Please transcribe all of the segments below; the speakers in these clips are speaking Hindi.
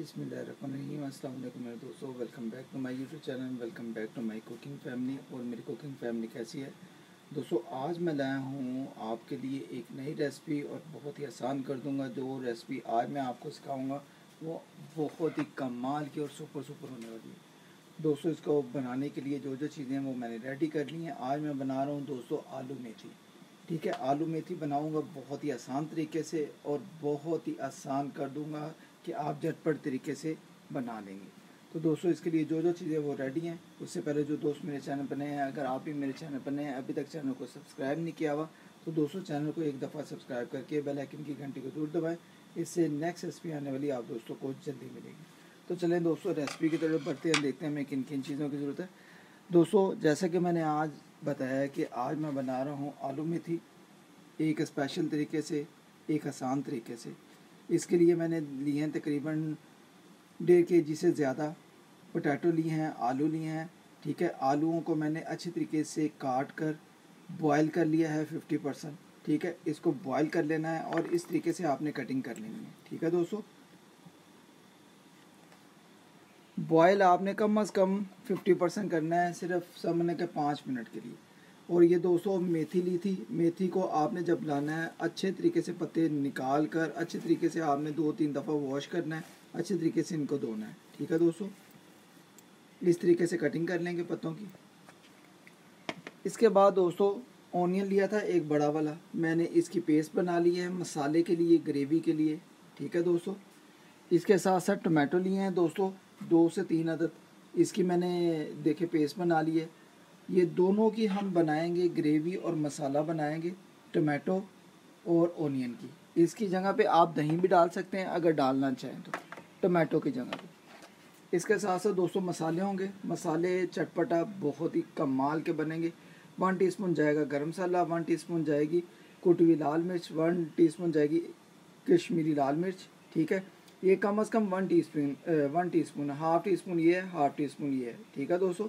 बिस्मिल्लाहिर्रहमानिर्रहीम। अस्सलाम वालेकुम मेरे दोस्तों, welcome back to my YouTube channel, welcome back to my cooking family. और मेरी कुकिंग फैमिली कैसी है दोस्तों? आज मैं लाया हूँ आपके लिए एक नई रेसिपी और बहुत ही आसान कर दूंगा। जो रेसिपी आज मैं आपको सिखाऊंगा वो बहुत ही कमाल की और सुपर सुपर होने वाली है दोस्तों। इसको बनाने के लिए जो जो चीज़ें हैं वो मैंने रेडी कर ली हैं। आज मैं बना रहा हूँ दोस्तों आलू मेथी। ठीक है, आलू मेथी बनाऊंगा बहुत ही आसान तरीके से और बहुत ही आसान कर दूंगा कि आप झटपट तरीके से बना लेंगे। तो दोस्तों इसके लिए जो जो चीज़ें वो रेडी हैं। उससे पहले जो दोस्त मेरे चैनल पर नए हैं, अगर आप भी मेरे चैनल पर नए हैं, अभी तक चैनल को सब्सक्राइब नहीं किया हुआ, तो दोस्तों चैनल को एक दफ़ा सब्सक्राइब करके बेल आइकन की घंटी को जरूर दबाएं। इससे नेक्स्ट रेसिपी आने वाली आप दोस्तों को जल्दी मिलेगी। तो चलें दोस्तों रेसिपी की तरफ बढ़ते हैं, देखते हैं हमें किन किन चीज़ों की ज़रूरत है। दोस्तों जैसा कि मैंने आज बताया कि आज मैं बना रहा हूँ आलू मेथी एक स्पेशल तरीके से, एक आसान तरीके से। इसके लिए मैंने लिए हैं तकरीबन 1.5 kg से ज़्यादा पोटैटो लिए हैं, आलू लिए हैं। ठीक है, आलूओं को मैंने अच्छे तरीके से काट कर बॉयल कर लिया है 50%। ठीक है, इसको बॉयल कर लेना है और इस तरीके से आपने कटिंग कर लेनी है। ठीक है दोस्तों, बॉयल आपने कम से कम 50% करना है, सिर्फ समझने के 5 मिनट के लिए। और ये दोस्तों मेथी ली थी, मेथी को आपने जब लाना है अच्छे तरीके से पत्ते निकाल कर अच्छे तरीके से आपने 2-3 दफ़ा वॉश करना है, अच्छे तरीके से इनको धोना है। ठीक है दोस्तों, इस तरीके से कटिंग कर लेंगे पत्तों की। इसके बाद दोस्तों ऑनियन लिया था एक बड़ा वाला, मैंने इसकी पेस्ट बना ली है मसाले के लिए, ग्रेवी के लिए। ठीक है दोस्तों, इसके साथ साथ टमाटो लिए हैं दोस्तों 2 से 3 अदद, इसकी मैंने देखे पेस्ट बना ली है। ये दोनों की हम बनाएंगे ग्रेवी और मसाला बनाएंगे, टमाटो और ओनियन की। इसकी जगह पे आप दही भी डाल सकते हैं अगर डालना चाहें तो, टमाटो की जगह पे। इसके साथ साथ दोस्तों मसाले होंगे, मसाले चटपटा बहुत ही कमाल के बनेंगे। 1 टीस्पून जाएगा गरम मसाला, 1 टीस्पून जाएगी कुटी हुई लाल मिर्च, 1 टीस्पून जाएगी कश्मीरी लाल मिर्च। ठीक है, ये कम से कम 1 टीस्पून, हाफ टी स्पून ये है, हाफ टी स्पून ये है। ठीक है दोस्तों,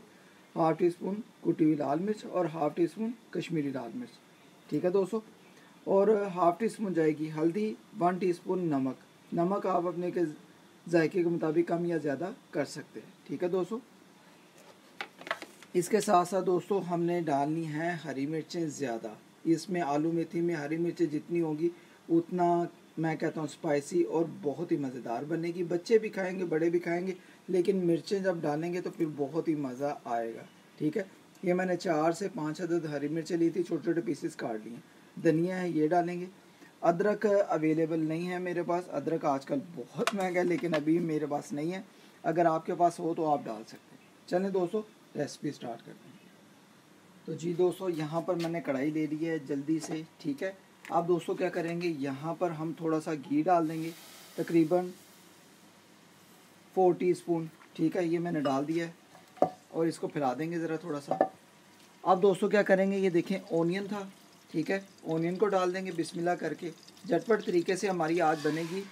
हाफ टी स्पून कुटी हुई लाल मिर्च और हाफ टी स्पून कश्मीरी लाल मिर्च। ठीक है दोस्तों, और हाफ टी स्पून जाएगी हल्दी, 1 टीस्पून नमक। नमक आप अपने के जायके के मुताबिक कम या ज़्यादा कर सकते हैं। ठीक है दोस्तों, इसके साथ साथ दोस्तों हमने डालनी है हरी मिर्चें ज़्यादा। इसमें आलू मेथी में हरी मिर्चें जितनी होगी उतना मैं कहता हूँ स्पाइसी और बहुत ही मज़ेदार बनेगी। बच्चे भी खाएंगे, बड़े भी खाएंगे, लेकिन मिर्चें जब डालेंगे तो फिर बहुत ही मज़ा आएगा। ठीक है, ये मैंने 4 से 5 अदद हरी मिर्चें ली थी, छोटे छोटे पीसेस काट लिए। धनिया है ये डालेंगे। अदरक अवेलेबल नहीं है मेरे पास, अदरक आजकल बहुत महंगा है, लेकिन अभी मेरे पास नहीं है। अगर आपके पास हो तो आप डाल सकते हैं। चलें दोस्तों रेसिपी स्टार्ट करते हैं। तो जी दोस्तों यहाँ पर मैंने कढ़ाई ले ली है जल्दी से। ठीक है, आप दोस्तों क्या करेंगे, यहाँ पर हम थोड़ा सा घी डाल देंगे, तकरीबन 4 टीस्पून। ठीक है, ये मैंने डाल दिया है और इसको फैला देंगे ज़रा थोड़ा सा। अब दोस्तों क्या करेंगे, ये देखें ओनियन था। ठीक है, ओनियन को डाल देंगे बिस्मिल्लाह करके। झटपट तरीके से हमारी आज बनेगी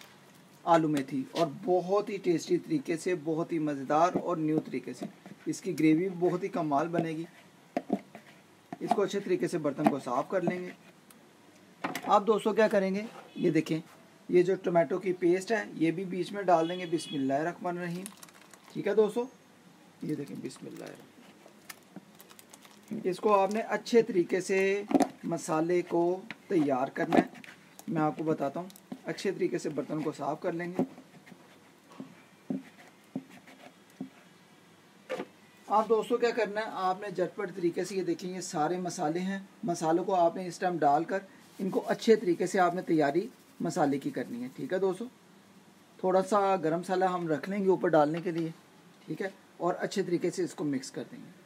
आलू मेथी और बहुत ही टेस्टी तरीके से, बहुत ही मज़ेदार और न्यू तरीके से। इसकी ग्रेवी बहुत ही कमाल बनेगी। इसको अच्छे तरीके से बर्तन को साफ़ कर लेंगे। आप दोस्तों क्या करेंगे, ये देखें ये जो टमाटो की पेस्ट है ये भी बीच में डाल देंगे बिस्मिल्लाहिर्रहमानिर्रहीम। ठीक है दोस्तों, ये देखें बिस्मिल्लाह। इसको आपने अच्छे तरीके से मसाले को तैयार करना है। मैं आपको बताता हूँ, अच्छे तरीके से बर्तन को साफ़ कर लेंगे। आप दोस्तों क्या करना है, आपने झटपट तरीके से, ये देखें ये सारे मसाले हैं, मसालों को आपने इस टाइम डालकर इनको अच्छे तरीके से आपने तैयारी मसाले की करनी है। ठीक है दोस्तों, थोड़ा सा गरम मसाला हम रख लेंगे ऊपर डालने के लिए। ठीक है, और अच्छे तरीके से इसको मिक्स कर देंगे।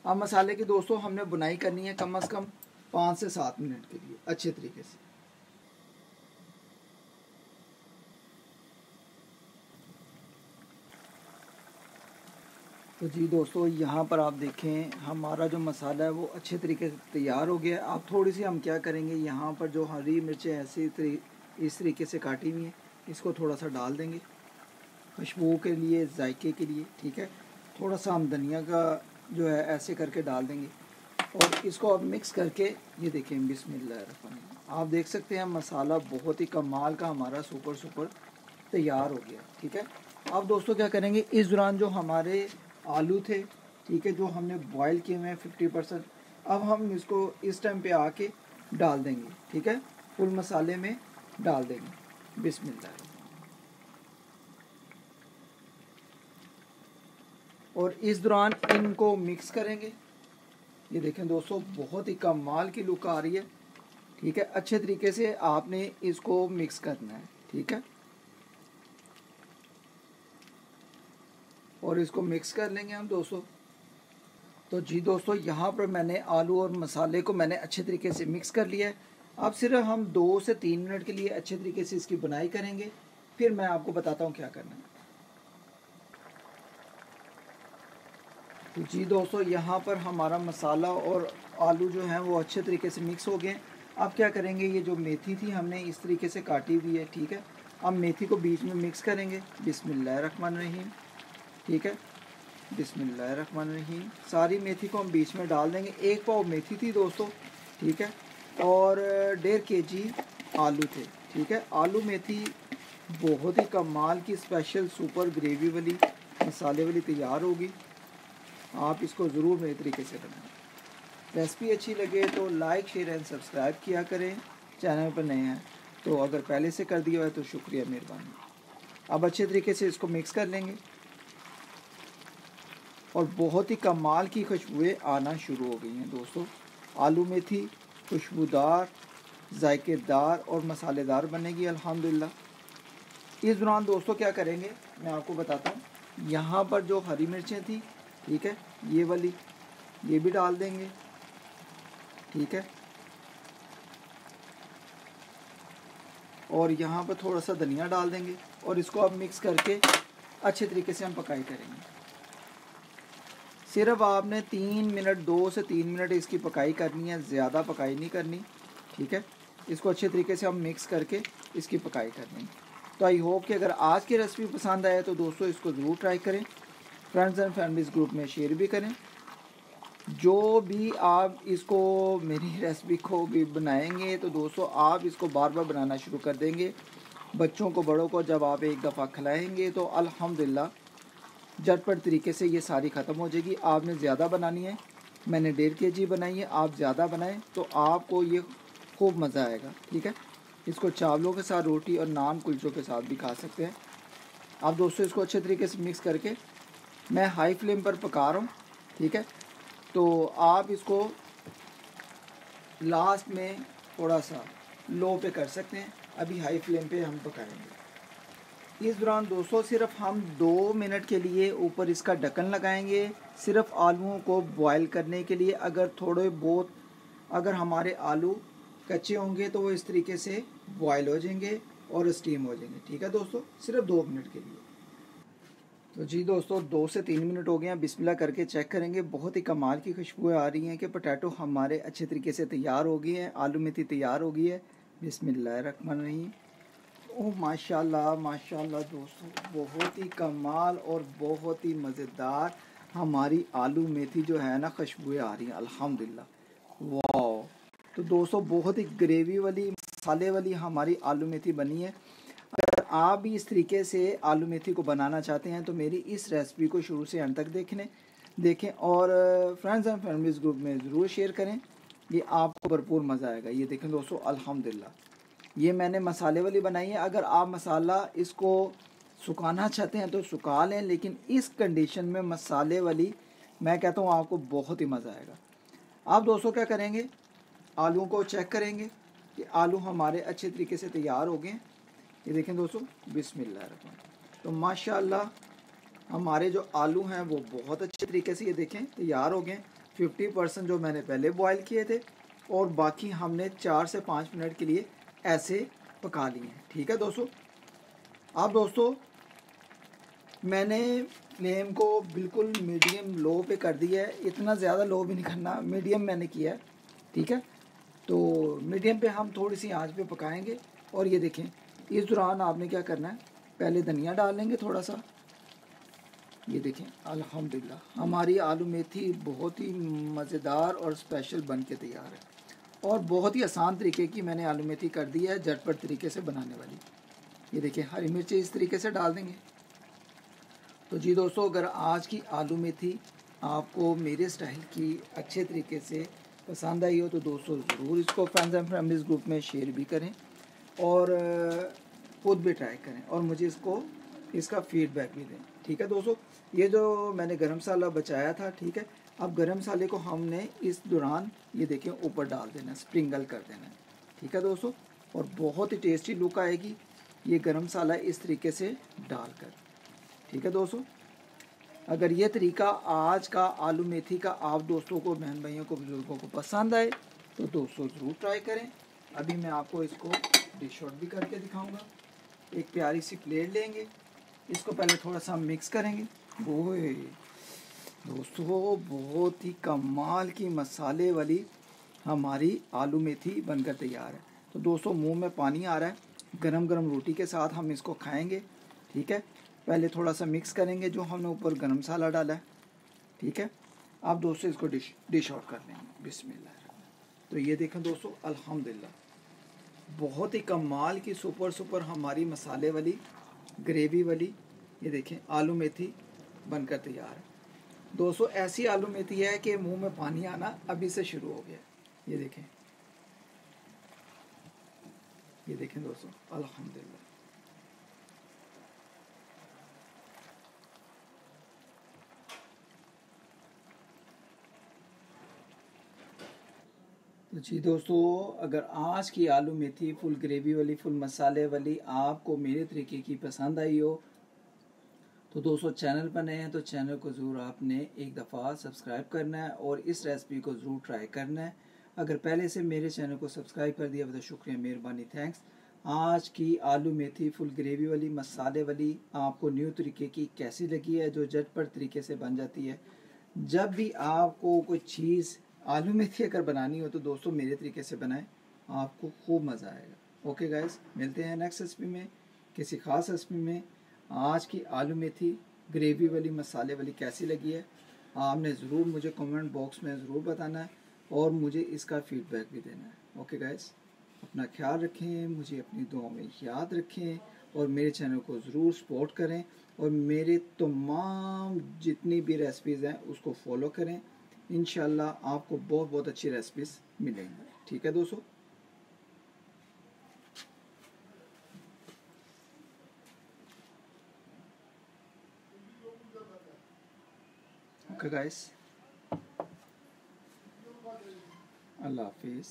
अब मसाले की दोस्तों हमने बुनाई करनी है कम से कम 5 से 7 मिनट के लिए अच्छे तरीके से। तो जी दोस्तों यहाँ पर आप देखें हमारा जो मसाला है वो अच्छे तरीके से तैयार हो गया है। अब थोड़ी सी हम क्या करेंगे, यहाँ पर जो हरी मिर्चें इस तरीके से काटी हुई हैं इसको थोड़ा सा डाल देंगे खुशबू के लिए, जायके के लिए। ठीक है, थोड़ा सा हम धनिया का जो है ऐसे करके डाल देंगे और इसको अब मिक्स करके, ये देखें बिस्मिल्लाह। आप देख सकते हैं मसाला बहुत ही कमाल का हमारा सुपर तैयार हो गया। ठीक है, अब दोस्तों क्या करेंगे, इस दौरान जो हमारे आलू थे, ठीक है, जो हमने बॉयल किए हुए हैं 50%, अब हम इसको इस टाइम पे आके डाल देंगे। ठीक है, फुल मसाले में डाल देंगे। बिस्मिल्लाह। और इस दौरान इनको मिक्स करेंगे। ये देखें दोस्तों, बहुत ही कमाल की लुक आ रही है। ठीक है, अच्छे तरीके से आपने इसको मिक्स करना है। ठीक है, और इसको मिक्स कर लेंगे हम दोस्तों। तो जी दोस्तों, यहाँ पर मैंने आलू और मसाले को मैंने अच्छे तरीके से मिक्स कर लिया है। अब सिर्फ हम 2 से 3 मिनट के लिए अच्छे तरीके से इसकी बुनाई करेंगे, फिर मैं आपको बताता हूँ क्या करना है। तो जी दोस्तों, यहाँ पर हमारा मसाला और आलू जो हैं वो अच्छे तरीके से मिक्स हो गए। अब क्या करेंगे, ये जो मेथी थी हमने इस तरीके से काटी हुई है। ठीक है, अब मेथी को बीच में मिक्स करेंगे। बिस्मिल्लाहिर्रहमानिर्रहीम। ठीक है, बिस्मिल्लाहिर्रहमानिर्रहीम। सारी मेथी को हम बीच में डाल देंगे। 1 पाव मेथी थी दोस्तों। ठीक है, और 1.5 kg आलू थे। ठीक है, आलू मेथी बहुत ही कमाल की स्पेशल सुपर ग्रेवी वाली मसाले वाली तैयार होगी। आप इसको ज़रूर मेरे तरीके से बनाएं। रेसिपी अच्छी लगे तो लाइक शेयर एंड सब्सक्राइब किया करें। चैनल पर नए हैं तो अगर पहले से कर दिया है तो शुक्रिया, मेहरबानी। अब अच्छे तरीके से इसको मिक्स कर लेंगे और बहुत ही कमाल की खुशबुएं आना शुरू हो गई हैं दोस्तों। आलू मेथी खुशबूदार, जायकेदार और मसालेदार बनेगी अल्हम्दुलिल्लाह। इस दौरान दोस्तों क्या करेंगे मैं आपको बताता हूँ। यहाँ पर जो हरी मिर्चें थी, ठीक है, ये वाली, ये भी डाल देंगे। ठीक है, और यहाँ पर थोड़ा सा धनिया डाल देंगे और इसको अब मिक्स करके अच्छे तरीके से हम पकाई करेंगे। सिर्फ आपने 3 मिनट, 2 से 3 मिनट इसकी पकाई करनी है, ज़्यादा पकाई नहीं करनी। ठीक है, इसको अच्छे तरीके से हम मिक्स करके इसकी पकाई करनी है। तो आई होप कि अगर आज की रेसिपी पसंद आए तो दोस्तों इसको ज़रूर ट्राई करें, फ्रेंड्स एंड फैमिलीज़ ग्रुप में शेयर भी करें। जो भी आप इसको मेरी रेसिपी को भी बनाएंगे तो दोस्तों आप इसको बार बार बनाना शुरू कर देंगे। बच्चों को, बड़ों को जब आप एक दफ़ा खिलाएंगे तो अल्हम्दुलिल्लाह झटपट तरीके से ये सारी ख़त्म हो जाएगी। आपने ज़्यादा बनानी है, मैंने 1.5 kg बनाई है, आप ज़्यादा बनाएं तो आपको ये खूब मज़ा आएगा। ठीक है, इसको चावलों के साथ, रोटी और नान कुलचों के साथ भी खा सकते हैं आप दोस्तों। इसको अच्छे तरीके से मिक्स करके मैं हाई फ्लेम पर पका रहा हूँ। ठीक है, तो आप इसको लास्ट में थोड़ा सा लो पे कर सकते हैं, अभी हाई फ्लेम पे हम पकाएंगे। इस दौरान दोस्तों सिर्फ हम 2 मिनट के लिए ऊपर इसका ढक्कन लगाएंगे, सिर्फ आलूओं को बॉयल करने के लिए। अगर हमारे आलू कच्चे होंगे तो वो इस तरीके से बॉयल हो जाएंगे और स्टीम हो जाएंगे। ठीक है दोस्तों, सिर्फ 2 मिनट के लिए। तो जी दोस्तों, 2 से 3 मिनट हो गए हैं। बिस्मिल्लाह करके चेक करेंगे, बहुत ही कमाल की खुशबुएं आ रही हैं कि पोटैटो हमारे अच्छे तरीके से तैयार हो गई हैं, आलू मेथी तैयार हो गई है। बिस्मिल्लाहिर्रहमानिर्रहीम। ओह माशाल्लाह माशाल्लाह दोस्तों, बहुत ही कमाल और बहुत ही मज़ेदार हमारी आलू मेथी जो है ना, खुशबुएं आ रही हैं अल्हम्दुलिल्लाह। वाह, तो दोस्तों बहुत ही ग्रेवी वाली, मसाले वाली हमारी आलू मेथी बनी है। अगर आप भी इस तरीके से आलू मेथी को बनाना चाहते हैं तो मेरी इस रेसिपी को शुरू से अंत तक देखें और फ्रेंड्स एंड फैमिलीज़ ग्रुप में ज़रूर शेयर करें। ये आपको भरपूर मज़ा आएगा। ये देखें दोस्तों, अल्हम्दुलिल्लाह ये मैंने मसाले वाली बनाई है। अगर आप मसाला इसको सुखाना चाहते हैं तो सुखा लें, लेकिन इस कंडीशन में मसाले वाली मैं कहता हूँ आपको बहुत ही मज़ा आएगा। आप दोस्तों क्या करेंगे, आलू को चेक करेंगे कि आलू हमारे अच्छे तरीके से तैयार हो गए। ये देखें दोस्तों, बिस्मिल्लाह। तो माशाल्लाह हमारे जो आलू हैं वो बहुत अच्छे तरीके से ये देखें तैयार हो गए। 50% जो मैंने पहले बॉयल किए थे और बाकी हमने 4 से 5 मिनट के लिए ऐसे पका लिए हैं। ठीक है दोस्तों, अब दोस्तों मैंने फ्लेम को बिल्कुल मीडियम लो पे कर दिया है। इतना ज़्यादा लो भी नहीं करना, मीडियम मैंने किया है। ठीक है, तो मीडियम पे हम थोड़ी सी आंच पे पकाएंगे। और ये देखें, इस दौरान आपने क्या करना है, पहले धनिया डाल लेंगे थोड़ा सा। ये देखें अल्हम्दुलिल्लाह हमारी आलू मेथी बहुत ही मज़ेदार और स्पेशल बन के तैयार है और बहुत ही आसान तरीके की मैंने आलू मेथी कर दी है, झटपट तरीके से बनाने वाली। ये देखिए हरी मिर्ची इस तरीके से डाल देंगे। तो जी दोस्तों, अगर आज की आलू मेथी आपको मेरे स्टाइल की अच्छे तरीके से पसंद आई हो तो दोस्तों ज़रूर इसको फ्रेंड्स एंड फैमिलीज़ ग्रुप में शेयर भी करें और खुद भी ट्राई करें और मुझे इसका फीडबैक भी दें। ठीक है दोस्तों, ये जो मैंने गरम मसाला बचाया था, ठीक है, अब गरम मसाले को हमने इस दौरान ये देखें ऊपर डाल देना, स्प्रिंगल कर देना है। ठीक है दोस्तों, और बहुत ही टेस्टी लुक आएगी ये गरम मसाला इस तरीके से डालकर। ठीक है दोस्तों, अगर ये तरीका आज का आलू मेथी का आप दोस्तों को, बहन भाइयों को, बुजुर्गों को पसंद आए तो दोस्तों ज़रूर ट्राई करें। अभी मैं आपको इसको डिश आउट भी करके दिखाऊंगा। एक प्यारी सी प्लेट लेंगे, इसको पहले थोड़ा सा मिक्स करेंगे। ओए दोस्तों, बहुत ही कमाल की मसाले वाली हमारी आलू मेथी बनकर तैयार है। तो दोस्तों मुंह में पानी आ रहा है, गरम गरम रोटी के साथ हम इसको खाएंगे। ठीक है, पहले थोड़ा सा मिक्स करेंगे जो हमने ऊपर गरम मसाला डाला है। ठीक है, अब दोस्तों इसको डिश आउट कर लेंगे। बिस्मिल्लाह। तो ये देखें दोस्तों, अल्हम्दुलिल्लाह बहुत ही कमाल की सुपर हमारी मसाले वाली ग्रेवी वाली ये देखें आलू मेथी बनकर तैयार है। दोस्तों ऐसी आलू मेथी है कि मुंह में पानी आना अभी से शुरू हो गया। ये देखें दोस्तों, अल्हम्दुलिल्लाह। तो जी दोस्तों, अगर आज की आलू मेथी फुल ग्रेवी वाली, फुल मसाले वाली आपको मेरे तरीके की पसंद आई हो तो दोस्तों चैनल पर नए हैं तो चैनल को ज़रूर आपने एक दफ़ा सब्सक्राइब करना है और इस रेसिपी को ज़रूर ट्राई करना है। अगर पहले से मेरे चैनल को सब्सक्राइब कर दिया तो शुक्रिया, मेहरबानी, थैंक्स। आज की आलू मेथी फुल ग्रेवी वाली मसाले वाली आपको न्यू तरीके की कैसी लगी है, जो झटपट तरीके से बन जाती है। जब भी आपको कोई चीज़ आलू मेथी अगर बनानी हो तो दोस्तों मेरे तरीके से बनाएं, आपको खूब मज़ा आएगा। ओके गाइस, मिलते हैं नेक्स्ट रेसिपी में, किसी ख़ास रेसिपी में। आज की आलू मेथी ग्रेवी वाली मसाले वाली कैसी लगी है आपने ज़रूर मुझे कमेंट बॉक्स में ज़रूर बताना है और मुझे इसका फीडबैक भी देना है। ओके गाइस, अपना ख्याल रखें, मुझे अपनी दुआओं में याद रखें और मेरे चैनल को ज़रूर सपोर्ट करें और मेरे तमाम जितनी भी रेसिपीज़ हैं उसको फॉलो करें। इंशाल्लाह आपको बहुत बहुत अच्छी रेसिपीज़ मिलेंगी। ठीक है दोस्तों, ओके गाइस, अल्लाह हाफिज़।